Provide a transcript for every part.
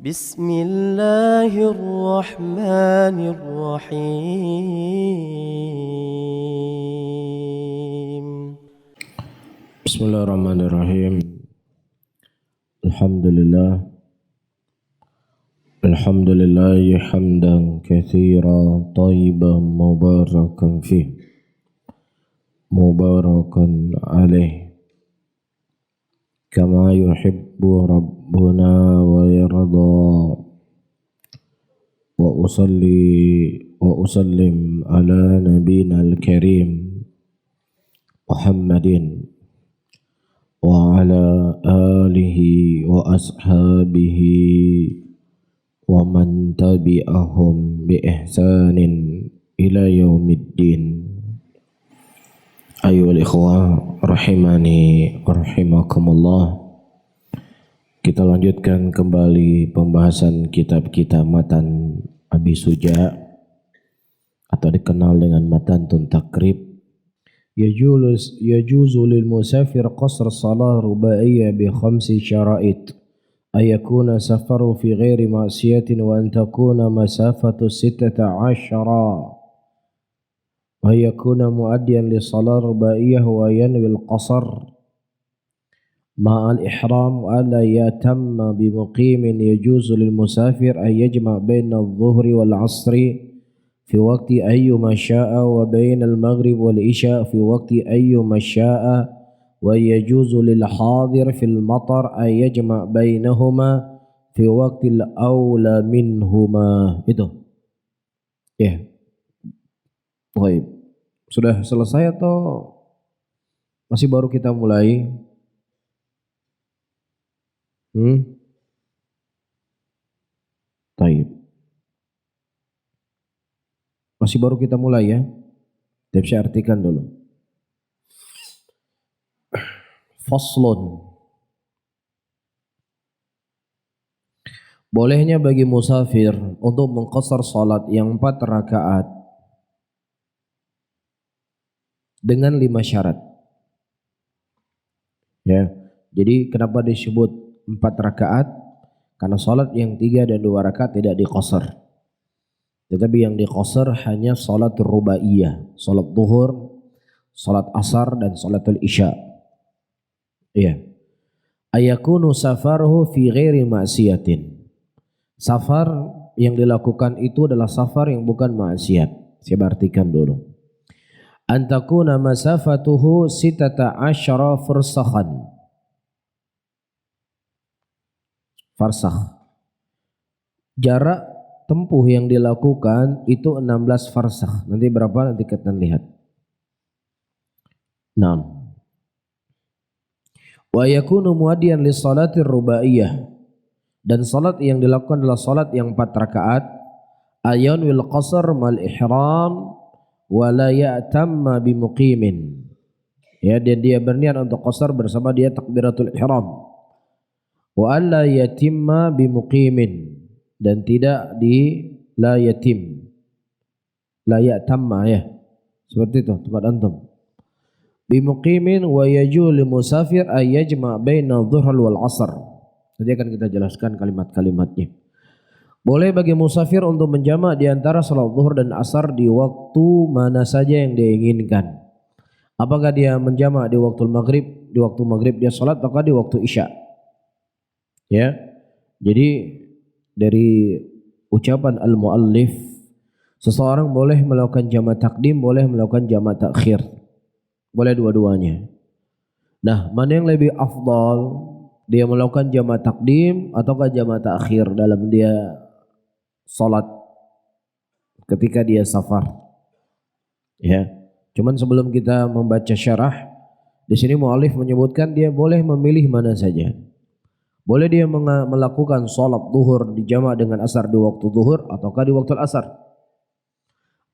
بسم الله الرحمن الرحيم بسم الله الرحمن الرحيم. الحمد لله حمدا كثيرا طيبا مباركا فيه مباركا عليه كما يحب ربنا ويرضى وأسلم على نبينا الكريم محمد وعلى آله وأصحابه ومن تبعهم بإحسان إلى يوم الدين. أيها الإخوة rahimani rahimakumullah. Kita lanjutkan kembali pembahasan kitab kita Matan Abi Suja atau dikenal dengan Matan Tun Takrib. يجوز للمسافر قصر الصلاة رباعية ب5 شرائط: أن يكون سفره في غير معصية، وأن تكون مسافة 16، وأن يكون مؤديا للصلاة رباعية وينوي القصر مع الإحرام، وألا يتم بمقيم. يجوز للمسافر أن يجمع بين الظهر والعصر في وقت أيما شاء، وبين المغرب والعشاء في وقت أيما شاء، ويجوز للحاضر في المطر أن يجمع بينهما في وقت الأولى منهما. Itu ya. Baik. Sudah selesai atau masih baru kita mulai? Baik. Masih baru kita mulai ya. Tapi saya artikan dulu. Faslun. Bolehnya bagi musafir untuk mengqasar salat yang 4 rakaat dengan 5 syarat. Ya. Jadi kenapa disebut 4 rakaat? Karena salat yang 3 dan 2 rakaat tidak diqasar. Tetapi yang diqasar hanya salat rubaiyah, salat zuhur, salat asar dan salatul isya. Iya. Ayakunu safaruhu fi ghairi ma'siyatin. Safar yang dilakukan itu adalah safar yang bukan maksiat. Saya artikan dulu. Antakuna masafatuhu 16 farsakhan. Farsakh. Jarak tempuh yang dilakukan itu 16 farsakh. Nanti berapa? Nanti kita lihat. 6. Wa yakunu muaddiyan li salatir rubaiyah. Dan salat yang dilakukan adalah salat yang 4 rakaat. Ayan wil qasar mal ihram wa la ya'tamma bimuqimin. Ya, dan dia berniat untuk qasar bersama dia takbiratul ihram. Wa alla yatimma bimuqimin. Dan tidak di la yatim, la ya'tamma ya, seperti itu tempat antum. Bimuqimin wa yajul musafir ay yajma' baina dhuhr wal asr. Nanti akan kita jelaskan kalimat-kalimatnya. Boleh bagi musafir untuk menjamak di antara salat zuhur dan asar di waktu mana saja yang dia inginkan. Apakah dia menjamak di waktu maghrib? Di waktu maghrib dia salat, atau di waktu isya? Ya. Jadi dari ucapan al-muallif, seseorang boleh melakukan jamak takdim, boleh melakukan jamak takhir. Boleh dua-duanya. Nah, mana yang lebih afdal? Dia melakukan jamak takdim ataukah jamak takhir dalam dia salat ketika dia safar? Ya. Cuman sebelum kita membaca syarah, di sini muallif menyebutkan dia boleh memilih mana saja. Boleh dia melakukan salat zuhur dijamak dengan asar di waktu zuhur ataukah di waktu asar.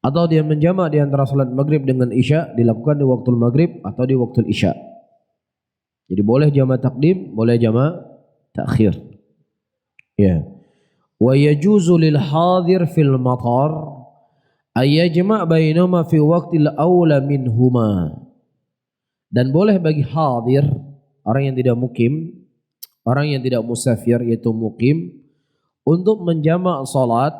Atau dia menjamak di antara salat maghrib dengan isya, dilakukan di waktu maghrib atau di waktu isya. Jadi boleh jamak takdim, boleh jamak takhir. Ya. Wa yajuzu lil hadir fil matar ay yajma' bainahuma fi waqtil aula minhuma. Dan boleh bagi hadir, orang yang tidak mukim, orang yang tidak musafir yaitu mukim, untuk menjamak salat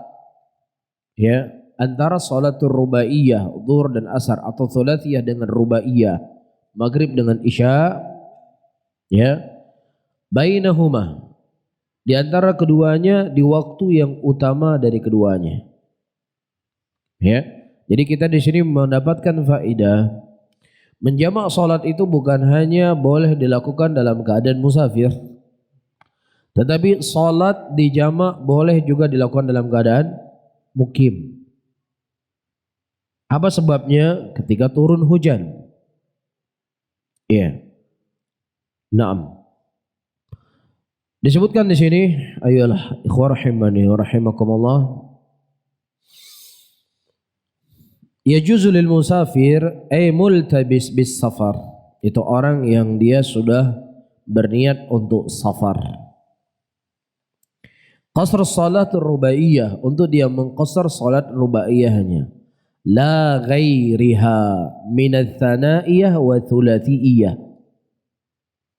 ya antara salatul rubaiyah zuhur dan asar atau thulathiyah dengan rubaiyah maghrib dengan isya ya bainahuma di antara keduanya di waktu yang utama dari keduanya ya. Jadi kita di sini mendapatkan faedah menjamak salat itu bukan hanya boleh dilakukan dalam keadaan musafir, tetapi salat di jamak boleh juga dilakukan dalam keadaan mukim. Apa sebabnya? Ketika turun hujan. Iya. Naam. Disebutkan di sini, ayolah ikhwah rahimani wa rahimakumullah. Yajuzu lil musafir ay multabis bis safar. Itu orang yang dia sudah berniat untuk safar. Qasr salat rubaiyah, untuk dia mengqasar salat rubaiyahnya. La ghairiha min ats-tsanaiyah wa thulathiyah.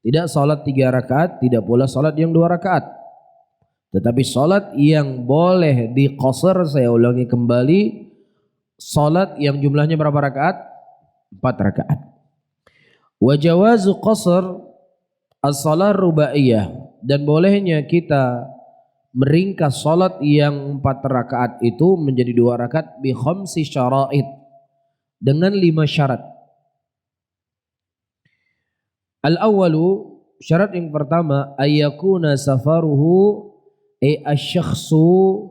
Tidak salat 3 rakaat, tidak pula salat yang 2 rakaat. Tetapi salat yang boleh diqasar, saya ulangi kembali, salat yang jumlahnya berapa rakaat? 4 rakaat. Wa jawazu qasr as-salat rubaiyah, dan bolehnya kita meringkas salat yang 4 rakaat itu menjadi 2 rakaat bi khamsi syara'id, dengan 5 syarat. Al-awwalu, syarat yang pertama, ayyakuna safaruhu asy-syakhsu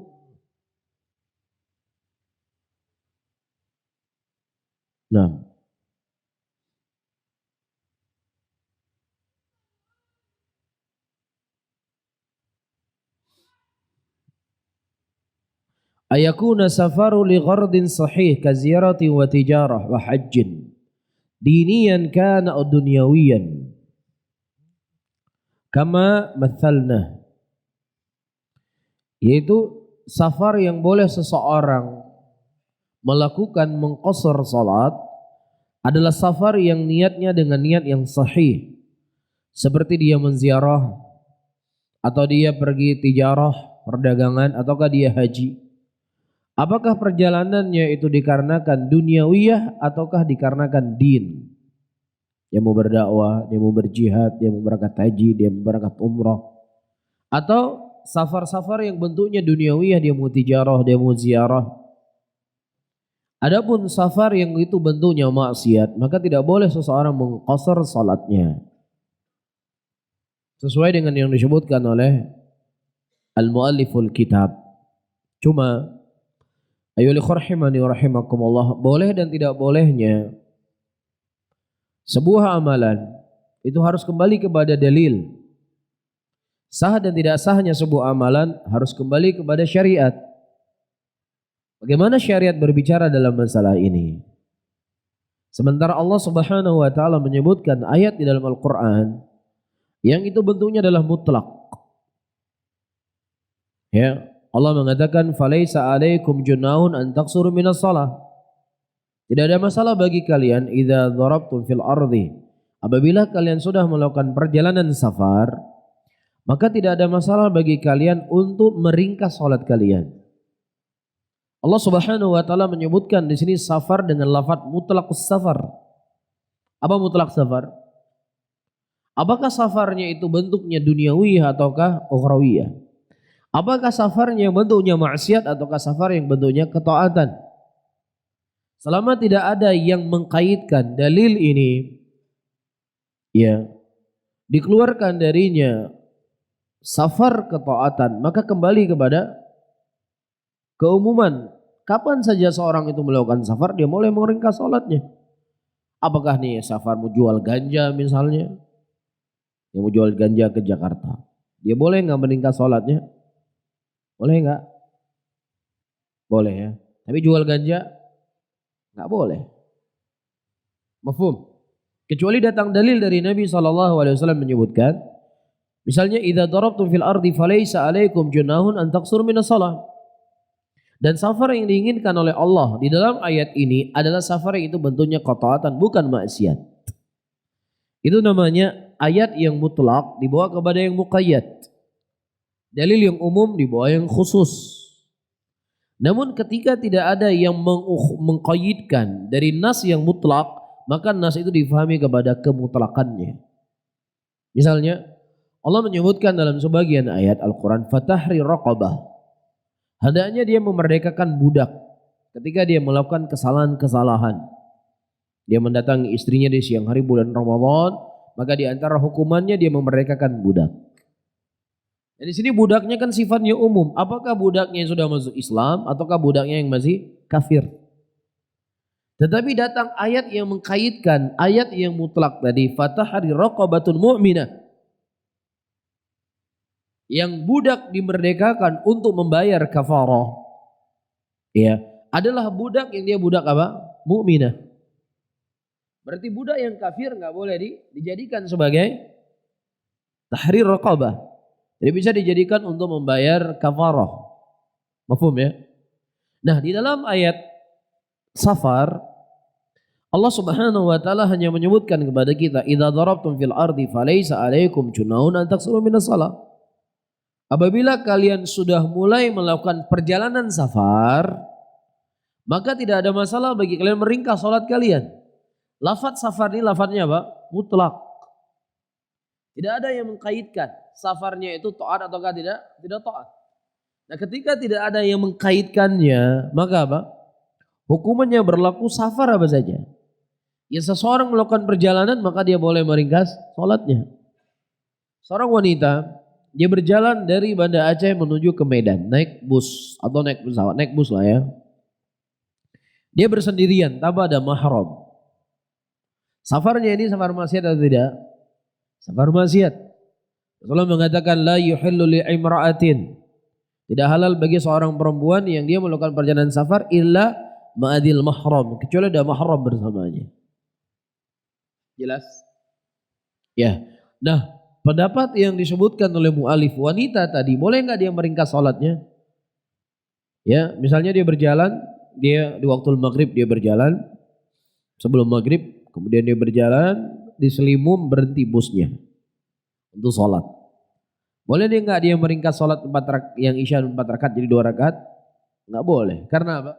ayakuna safaru li ghardin sahih ka ziyarati wa tijarah wa hajjin diniyan kana aw dunyawiyan kama mathalna, yaitu safar yang boleh seseorang melakukan mengqasar salat adalah safar yang niatnya dengan niat yang sahih, seperti dia menziarah atau dia pergi tijarah perdagangan ataukah dia haji. Apakah perjalanannya itu dikarenakan duniawiyah ataukah dikarenakan din? Dia mau berdakwah, dia mau berjihad, dia mau berangkat haji, dia mau berangkat umrah. Atau safar-safar yang bentuknya duniawiyah, dia mau tijarah, dia mau ziarah. Adapun safar yang itu bentuknya maksiat, maka tidak boleh seseorang mengqasar salatnya. Sesuai dengan yang disebutkan oleh al-mualliful kitab. Cuma ayyuhal rahimani wa rahimakumullah, boleh dan tidak bolehnya sebuah amalan itu harus kembali kepada dalil. Sah dan tidak sahnya sebuah amalan harus kembali kepada syariat. Bagaimana syariat berbicara dalam masalah ini? Sementara Allah Subhanahu wa taala menyebutkan ayat di dalam Al-Qur'an yang itu bentuknya adalah mutlak. Ya, Allah mengatakan falaisa 'alaikum junahun an taqsuru minas shalah. Tidak ada masalah bagi kalian idza darabtum fil ardi. Apabila kalian sudah melakukan perjalanan safar, maka tidak ada masalah bagi kalian untuk meringkas salat kalian. Allah Subhanahu wa taala menyebutkan di sini safar dengan lafaz mutlaqus safar. Apa mutlak safar? Apakah safarnya itu bentuknya duniawiyah ataukah ukhrawiyah? Apakah safarnya bentuknya maksiat ataukah safar yang bentuknya ketaatan? Selama tidak ada yang mengkaitkan dalil ini, ya, dikeluarkan darinya safar ketaatan, maka kembali kepada keumuman. Kapan saja seorang itu melakukan safar, dia boleh meringkas salatnya. Apakah nih safar mau jual ganja misalnya, yang mau jual ganja ke Jakarta, dia boleh nggak meringkas salatnya? Boleh nggak? Boleh ya. Tapi jual ganja nggak boleh. Mafhum? Kecuali datang dalil dari Nabi SAW menyebutkan, misalnya idza darabtum fil ardi falaysa 'alaikum junahun an taqsuru minas shalah. Dan safar yang diinginkan oleh Allah di dalam ayat ini adalah safar yang itu bentuknya qataatan, bukan maksiat. Itu namanya ayat yang mutlak dibawa kepada yang muqayyad. Dalil yang umum di bawah yang khusus. Namun ketika tidak ada yang mengqayyidkan dari nas yang mutlak, maka nas itu difahami kepada kemutlakannya. Misalnya Allah menyebutkan dalam sebagian ayat Al-Quran, fatahri raqabah. Hendaknya dia memerdekakan budak ketika dia melakukan kesalahan-kesalahan. Dia mendatangi istrinya di siang hari bulan Ramadan, maka di antara hukumannya dia memerdekakan budak. Dan di sini budaknya kan sifatnya umum. Apakah budaknya yang sudah masuk Islam ataukah budaknya yang masih kafir? Tetapi datang ayat yang mengkaitkan ayat yang mutlak tadi, fatahri raqabatun mu'minah. Yang budak dimerdekakan untuk membayar kafarah, ya, adalah budak yang dia budak apa? Mukminah. Berarti budak yang kafir nggak boleh dijadikan sebagai tahrir raqabah. Jadi bisa dijadikan untuk membayar kafarah. Mafhum ya? Nah, di dalam ayat Safar Allah Subhanahu wa taala hanya menyebutkan kepada kita, idza darabtum fil ardi falaysa 'alaikum junahun an taqsuru minas shalah. Apabila kalian sudah mulai melakukan perjalanan safar, maka tidak ada masalah bagi kalian meringkas salat kalian. Lafaz safar ini lafaznya apa? Mutlak. Tidak ada yang mengkaitkan safarnya itu taat ataukah tidak? Tidak taat. Nah, ketika tidak ada yang mengkaitkannya, maka apa? Hukumannya berlaku safar apa saja. Ya, seseorang melakukan perjalanan maka dia boleh meringkas salatnya. Seorang wanita dia berjalan dari Banda Aceh menuju ke Medan, naik bus atau naik pesawat, naik bus lah ya. Dia bersendirian, tanpa ada mahram. Safarnya ini safar maksiat atau tidak? Safar maksiat. Rasulullah mengatakan la yuhillu li'imra'atin. Tidak halal bagi seorang perempuan yang dia melakukan perjalanan safar illa ma'adil mahram, kecuali ada mahram bersamanya. Jelas? Ya. Nah, pendapat yang disebutkan oleh mu'alif wanita tadi, boleh nggak dia meringkas sholatnya? Ya, misalnya dia berjalan, dia di waktu maghrib dia berjalan, sebelum maghrib, kemudian dia berjalan, di Selimum berhenti busnya untuk sholat. Boleh dia nggak dia meringkas sholat yang isya 4 rakaat jadi 2 rakaat? Nggak boleh. Karena apa?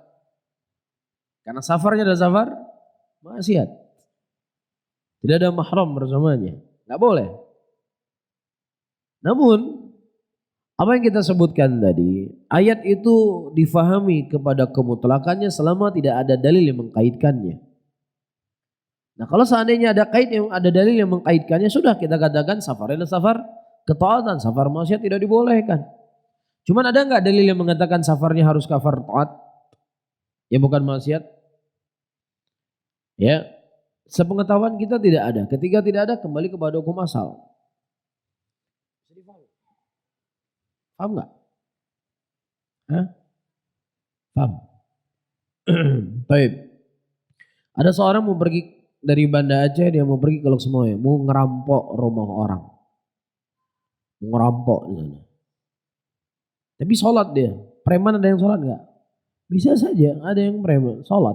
Karena safarnya adalah safar maksiat. Tidak ada mahram bersamanya. Nggak boleh. Namun apa yang kita sebutkan tadi, ayat itu difahami kepada kemutlakannya selama tidak ada dalil yang mengkaitkannya. Nah, kalau seandainya ada dalil yang mengkaitkannya, sudah kita katakan safar adalah safar ketaatan, safar maksiat tidak dibolehkan. Cuman ada nggak dalil yang mengatakan safarnya harus kafar taat, ya bukan maksiat? Ya, sepengetahuan kita tidak ada. Ketika tidak ada, kembali kepada hukum asal. Paham nggak? Hah? Paham? Baik. Ada seorang mau pergi dari Banda Aceh, dia mau pergi ke Lok Semoy, mau ngerampok rumah orang. Mau ngerampok di sana. Tapi sholat dia. Preman ada yang sholat nggak? Bisa saja ada yang preman sholat.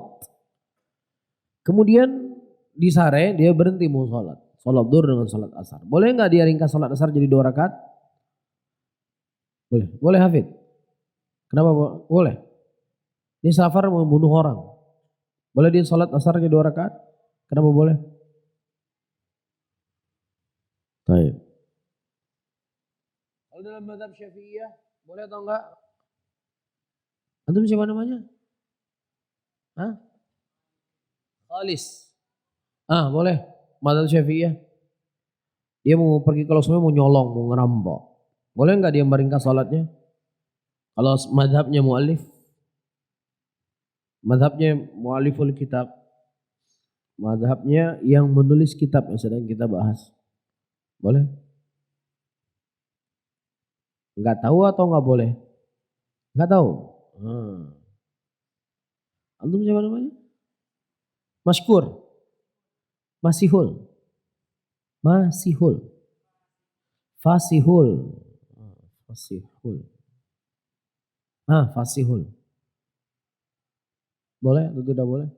Kemudian di sare dia berhenti mau sholat. Sholat duhur dengan sholat asar. Boleh nggak dia ringkas sholat asar jadi 2 rakaat? Boleh. Boleh Hafid? Kenapa boleh? Dia safar membunuh orang. Boleh dia sholat asar jadi 2 rakaat? Kenapa boleh? Baik. Kalau dalam mazhab Syafi'iyah boleh atau enggak? Antum siapa namanya? Hah? Khalis. Boleh. Mazhab Syafi'iyah. Dia mau pergi kalau semua mau nyolong, mau ngerampok. Boleh enggak dia meringkas salatnya? Kalau mazhabnya mu'alif. Mazhabnya mu'aliful kitab. Mazhabnya yang menulis kitab yang sedang kita bahas. Boleh? Enggak tahu atau enggak boleh? Enggak tahu. Antum siapa namanya? Maskur. Masihul. Masihul. Fasihul. Fasihul. Fasihul. Boleh atau tidak boleh?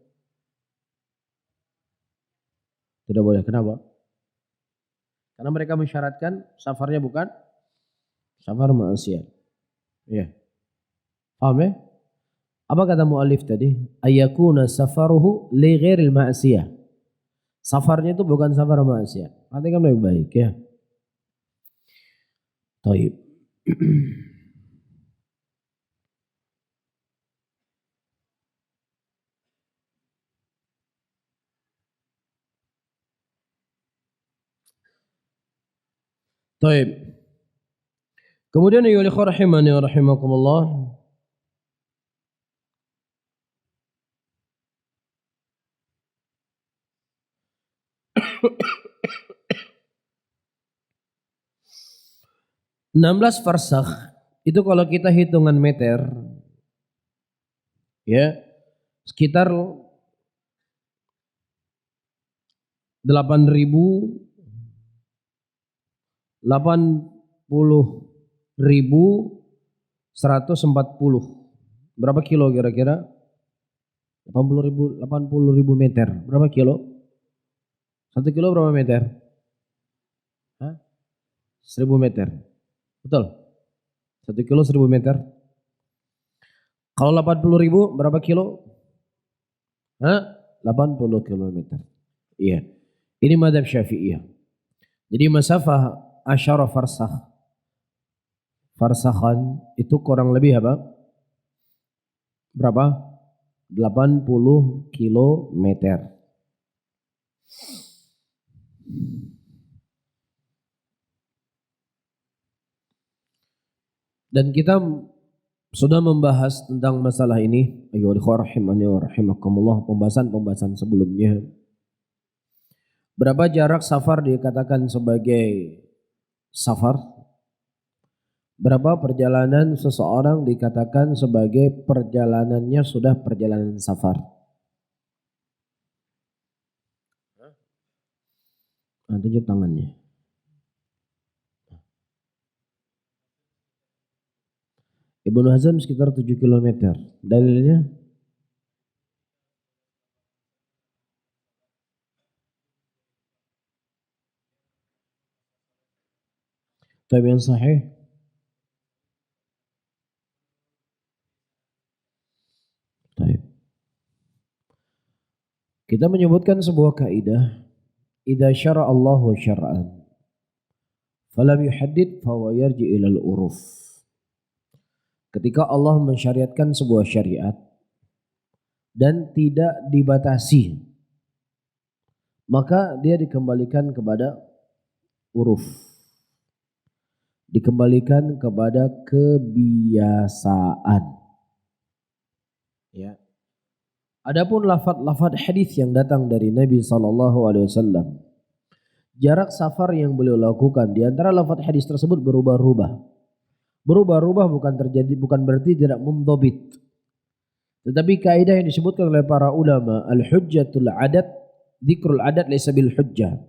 Tidak boleh. Kenapa? Karena mereka mensyaratkan safarnya bukan Safar maksiat. Ya. Paham ya? Apa kata muallif tadi? Ayakuna safaruhu li ghairil ma'siyah. Safarnya itu bukan safar maksiat. Perhatikan baik-baik ya. Taib. Taib. Kemudian ya ikhwan rahimani wa rahimakumullah. 16 farsakh itu kalau kita hitungan meter ya sekitar 80.140. Berapa kilo kira-kira? 80.000 meter. Berapa kilo? 1 kilo berapa meter? Hah? 1000 meter. Betul? 1 kilo 1000 meter. Kalau 80.000 berapa kilo? Hah? 80 kilometer. Iya. Ini mazhab Syafi'iyah. Jadi masafah asyara farsakh. Farsakhan itu kurang lebih apa? Berapa? 80 kilometer. Dan kita sudah membahas tentang masalah ini. Ayo rahimani wa rahimakumullah, pembahasan sebelumnya. Berapa jarak safar dikatakan sebagai safar? Berapa perjalanan seseorang dikatakan sebagai perjalanannya sudah perjalanan safar? Tunjuk tangannya. Ibnu Hazm sekitar 7 km. Dalilnya? Tapi yang sahih? Baik. Kita menyebutkan sebuah kaidah, idza syara Allahu syar'an falam yuhaddid fa huwa yarji ila al-uruf. Ketika Allah mensyariatkan sebuah syariat dan tidak dibatasi, maka dia dikembalikan kepada uruf. Dikembalikan kepada kebiasaan. Ya. Adapun lafaz-lafaz hadis yang datang dari Nabi SAW, jarak safar yang beliau lakukan di antara lafaz hadis tersebut berubah-ubah. Berubah-ubah bukan berarti tidak mundhabit. Tetapi kaidah yang disebutkan oleh para ulama, al-hujjatul adat, dzikrul adat laysa bil hujjah.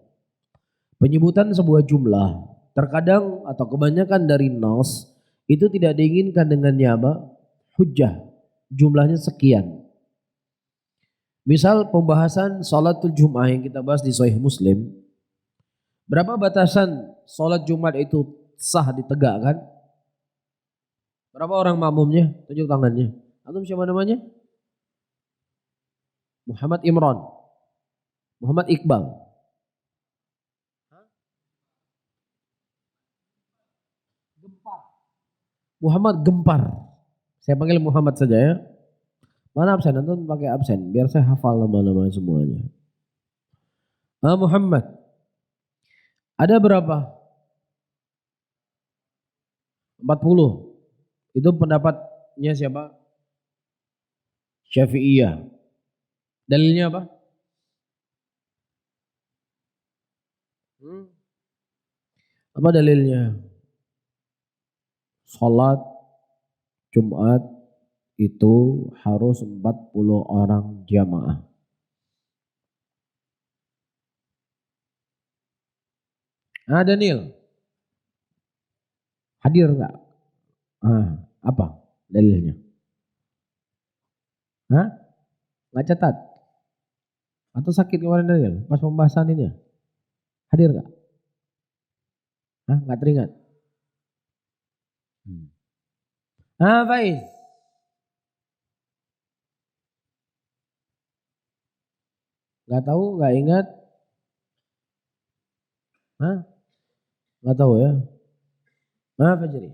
Penyebutan sebuah jumlah terkadang atau kebanyakan dari nas itu tidak diinginkan dengannya apa? Hujjah. Jumlahnya sekian. Misal pembahasan salatul Jum'ah yang kita bahas di Sahih Muslim. Berapa batasan salat Jumat itu sah ditegakkan? Berapa orang makmumnya? Tunjuk tangannya. Antum siapa namanya? Muhammad Imran. Muhammad Iqbal. Gempar. Muhammad Gempar. Saya panggil Muhammad saja ya. Mana absen? Antum pakai absen biar saya hafal nama-nama semuanya. Muhammad. Ada berapa? 40. Itu pendapatnya siapa? Syafi'iyah. Dalilnya apa? Apa dalilnya? Salat Jumat itu harus 40 orang jamaah. Daniel. Hadir enggak? Apa dalilnya? Nggak catat? Atau sakit kemarin Daniel? Pas pembahasan ini ya? Hadir nggak? Nggak teringat? Faiz. Nggak tahu, nggak ingat. Nggak tahu ya. Fajri.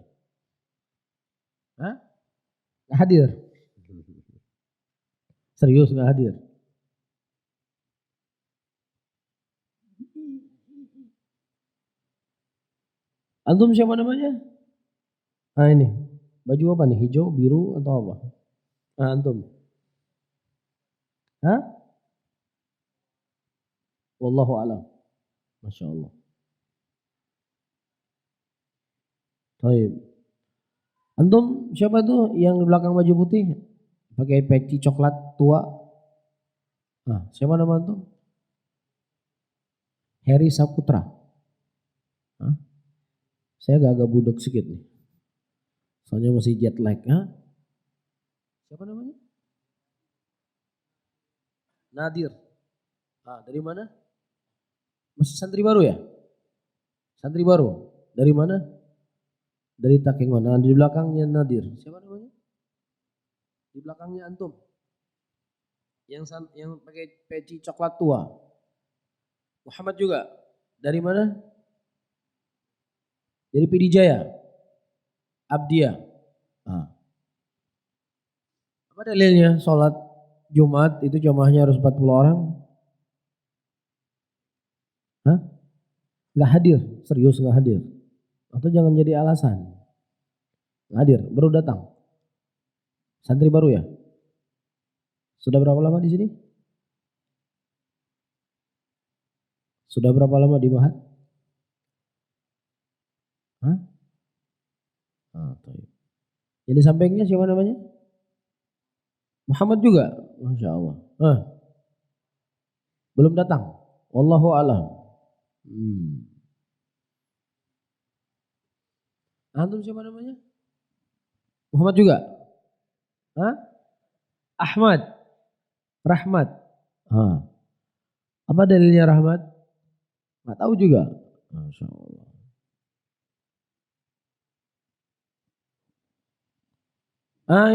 Nggak hadir. Serius nggak hadir. Antum siapa namanya? Ini. Baju apa nih? Hijau, biru atau apa? Antum. Wallahu a'lam. Masya Allah. Baik. Antum siapa tuh yang di belakang baju putih? Pakai peci coklat tua. Siapa nama antum? Heri Saputra. Saya agak budek sedikit nih. Soalnya masih jet lag. Siapa namanya? Nadir. Dari mana? Masih santri baru ya? Santri baru. Dari mana? Dari Takengon. Di belakangnya Nadir. Siapa namanya? Di belakangnya antum. Yang pakai peci coklat tua. Muhammad juga. Dari mana? Dari Pidijaya. Abdiya. Apa dalilnya sholat Jumat itu jamaahnya harus 40 orang? Nggak hadir, serius nggak hadir. Atau jangan jadi alasan. Nggak hadir, baru datang. Santri baru ya? Sudah berapa lama di sini? Sudah berapa lama di Mahat? Jadi sampingnya siapa namanya? Muhammad juga? Masya Allah. Belum datang? Wallahu a'lam. Antum siapa namanya? Muhammad juga? Ahmad? Rahmat? Apa dalilnya Rahmat? Nggak tahu juga. Masya Allah.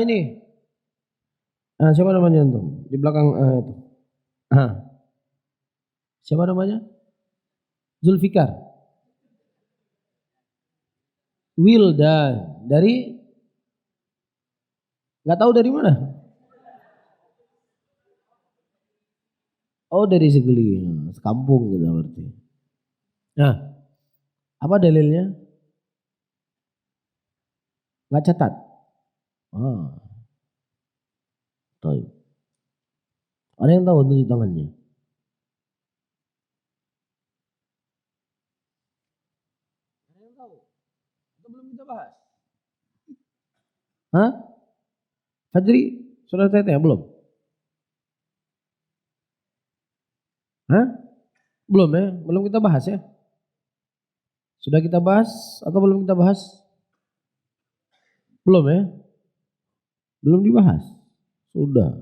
Ini. Siapa namanya antum? Di belakang itu. Siapa namanya? Zulfikar. Wildan. Dari? Nggak tahu dari mana? Oh dari Segeli. Sekampung gitu berarti. Apa dalilnya? Nggak catat. Tahu. Ada yang tahu tunjuk tangannya? Ada yang tahu? Atau belum kita bahas? Fajri, sudah tanya belum? Belum ya? Belum kita bahas ya? Sudah kita bahas atau belum kita bahas? Belum ya? Belum dibahas? Sudah.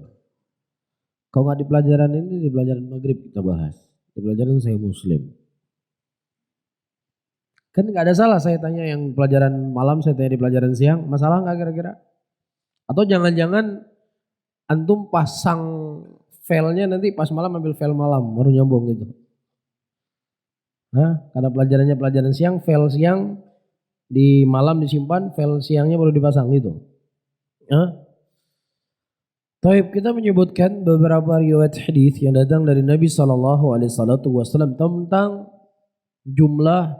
Kalau nggak di pelajaran ini, di pelajaran maghrib kita bahas. Di pelajaran saya Muslim. Kan nggak ada salah saya tanya yang pelajaran malam, saya tanya di pelajaran siang. Masalah nggak kira-kira? Atau jangan-jangan antum pasang filenya nanti pas malam ambil file malam baru nyambung gitu. Karena pelajarannya pelajaran siang, file siang di malam disimpan, file siangnya baru dipasang gitu. Taib, kita menyebutkan beberapa riwayat hadis yang datang dari Nabi SAW tentang jumlah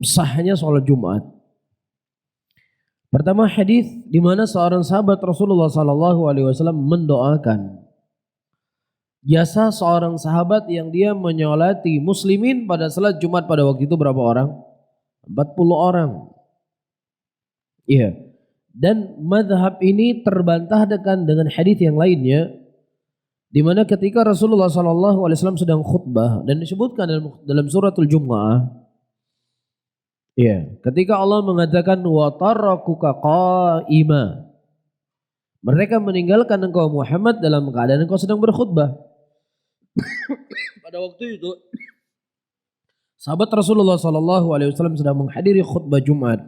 sahnya sholat Jumat. Pertama hadis di mana seorang sahabat Rasulullah SAW mendoakan jasa seorang sahabat yang dia menyolati muslimin pada salat Jumat pada waktu itu berapa orang? 40 orang. Iya. Dan mazhab ini terbantahkan dengan hadis yang lainnya, di mana ketika Rasulullah SAW sedang khutbah dan disebutkan dalam suratul Jumu'ah, ketika Allah mengatakan wa tarakuka qa'ima, mereka meninggalkan engkau Muhammad dalam keadaan engkau sedang berkhutbah. Pada waktu itu sahabat Rasulullah SAW sedang menghadiri khutbah Jumat.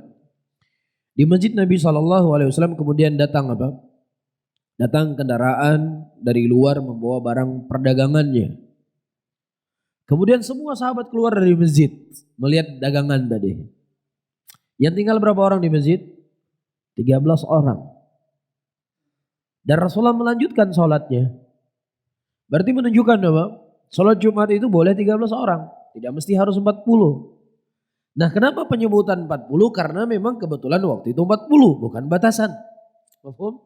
Di masjid Nabi SAW kemudian datang apa? Datang kendaraan dari luar membawa barang perdagangannya. Kemudian semua sahabat keluar dari masjid melihat dagangan tadi. Yang tinggal berapa orang di masjid? 13 orang. Dan Rasulullah melanjutkan sholatnya. Berarti menunjukkan apa? Sholat Jumat itu boleh 13 orang. Tidak mesti harus 40. Nah, kenapa penyebutan 40? Karena memang kebetulan waktu itu 40, bukan batasan. Paham?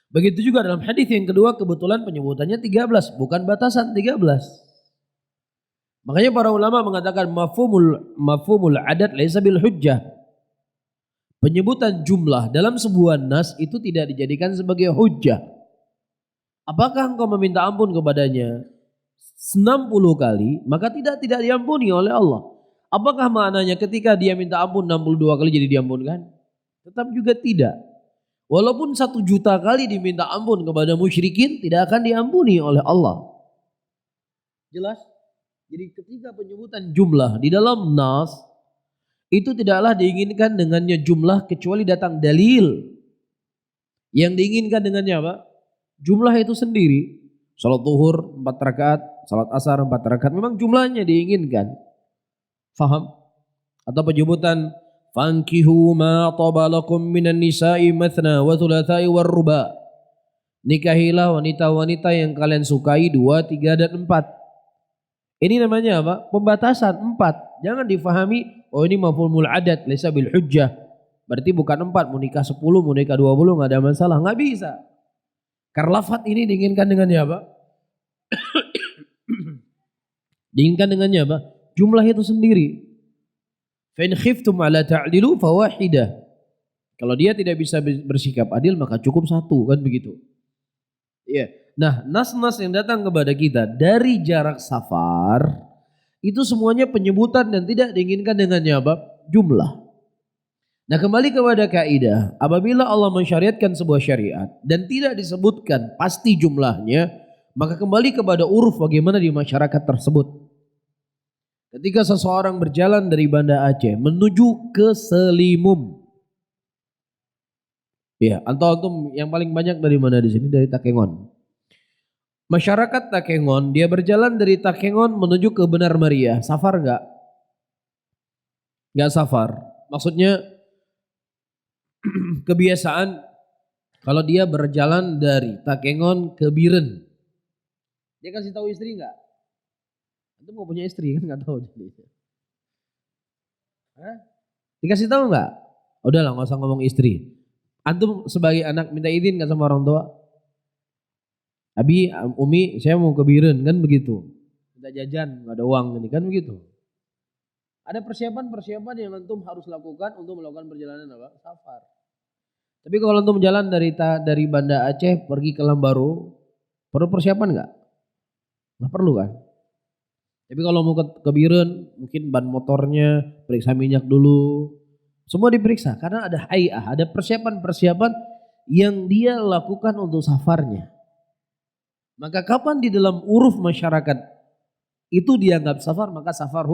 Begitu juga dalam hadis yang kedua, kebetulan penyebutannya 13, bukan batasan 13. Makanya para ulama mengatakan mafhumul adat laisa bil hujjah. Penyebutan jumlah dalam sebuah nas itu tidak dijadikan sebagai hujjah. Apakah engkau meminta ampun kepadanya 60 kali, maka tidak diampuni oleh Allah. Apakah maknanya ketika dia minta ampun 62 kali jadi diampunkan? Tetap juga tidak. Walaupun 1 juta kali diminta ampun kepada musyrikin, tidak akan diampuni oleh Allah. Jelas? Jadi ketika penyebutan jumlah di dalam nas, itu tidaklah diinginkan dengannya jumlah kecuali datang dalil. Yang diinginkan dengannya apa? Jumlah itu sendiri. Salat zuhur 4 rakaat, salat asar 4 rakaat, memang jumlahnya diinginkan. Faham? Atau penyebutan fankihu ma tabalakum minan nisa'i mathna wa thulatha'i war ruba. Nikahilah wanita-wanita yang kalian sukai 2, 3 dan 4. Ini namanya apa? Pembatasan 4. Jangan difahami oh ini mafhumul adat laisa bil hujjah. Berarti bukan 4, mau nikah 10, mau nikah 20 enggak ada masalah, enggak bisa. Karena lafaz ini diinginkan dengannya apa? Diinginkan dengannya apa? Jumlah itu sendiri. Fa in khiftum ala ta'dilu fawahidah. Kalau dia tidak bisa bersikap adil maka cukup 1, kan begitu. Iya. Nah, nas-nas yang datang kepada kita dari jarak safar itu semuanya penyebutan dan tidak diinginkan dengannya apa? Jumlah. Nah, kembali kepada kaidah, apabila Allah mensyariatkan sebuah syariat dan tidak disebutkan pasti jumlahnya, maka kembali kepada uruf bagaimana di masyarakat tersebut. Ketika seseorang berjalan dari Banda Aceh menuju ke Selimum. Ya, antum yang paling banyak dari mana di sini? Dari Takengon. Masyarakat Takengon, dia berjalan dari Takengon menuju ke Benar Meriah. Safar enggak? Enggak safar. Maksudnya kebiasaan kalau dia berjalan dari Takengon ke Biren, dia kasih tahu istri enggak? Antum mau punya istri kan enggak tahu jadi. Hah? Dikasih tahu enggak? Udahlah enggak usah ngomong istri. Antum sebagai anak minta izin enggak sama orang tua? Abi, Umi, saya mau ke Biren, kan begitu. Minta jajan, enggak ada uang ini, kan begitu. Ada persiapan-persiapan yang antum harus lakukan untuk melakukan perjalanan apa? Safar. Tapi kalau antum jalan dari Banda Aceh pergi ke Lambaru, perlu persiapan enggak? Enggak perlu kan? Tapi kalau mau ke Biren, mungkin ban motornya periksa minyak dulu. Semua diperiksa karena ada hay'ah, ada persiapan-persiapan yang dia lakukan untuk safarnya. Maka kapan di dalam uruf masyarakat itu dianggap safar, maka safar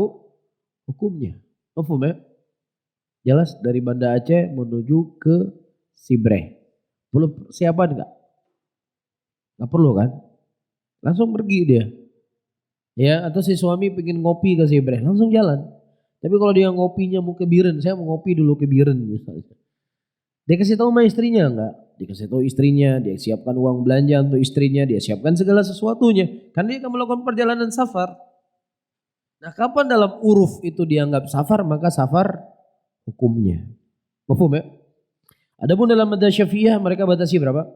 hukumnya. Mafhum ya? Jelas dari Banda Aceh menuju ke Sibreh. Perlu persiapan enggak? Enggak perlu kan? Langsung pergi dia. Ya, atau si suami pengen ngopi ke Sibreh, langsung jalan. Tapi kalau dia ngopinya mau ke Biren, saya mau ngopi dulu ke Biren misalnya. Dia kasih tahu sama istrinya enggak? Dikasih tahu istrinya, dia siapkan uang belanja untuk istrinya, dia siapkan segala sesuatunya. Karena dia akan melakukan perjalanan safar. Nah, kapan dalam uruf itu dianggap safar, maka safar hukumnya. Mafhum ya? Adapun dalam madzhab Syafi'iyah mereka batasi berapa?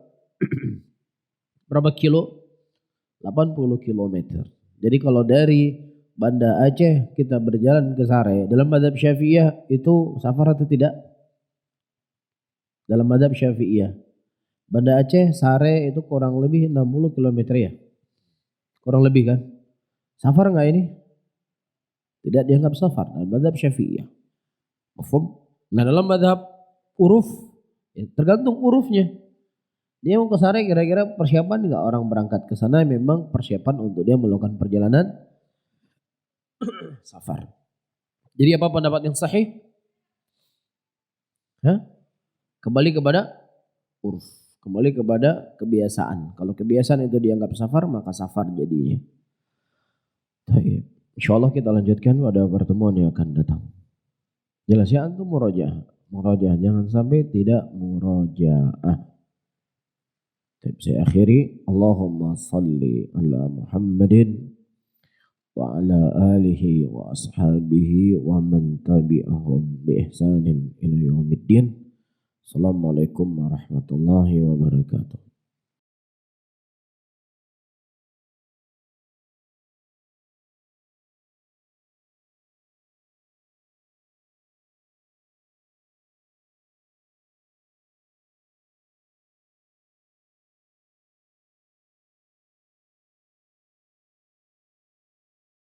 Berapa kilo? 80 kilometer. Jadi kalau dari Banda Aceh kita berjalan ke Sare, dalam madzhab Syafi'iyah itu safar atau tidak? Dalam madzhab Syafi'iyah, Banda Aceh Sare itu kurang lebih 60 km ya. Kurang lebih kan? Safar enggak ini? Tidak dianggap safar dalam madzhab Syafi'iyah. Mafhum? Nah, dalam madzhab uruf ya, tergantung urufnya. Dia mau ke Sare kira-kira persiapan enggak orang berangkat ke sana, memang persiapan untuk dia melakukan perjalanan safar. Jadi apa pendapat yang sahih? Hah? Kembali kepada urf, kembali kepada kebiasaan. Kalau kebiasaan itu dianggap safar, maka safar jadinya. Baik. Insyaallah kita lanjutkan pada pertemuan yang akan datang. Jelas ya, antum murojaah. Murojaah, jangan sampai tidak murojaah. Saya akhiri, Allahumma salli ala Muhammadin wa ala alihi wa ashabihi wa man tabi'ahum bi ihsanin ila yaumiddin. Assalamualaikum warahmatullahi wabarakatuh.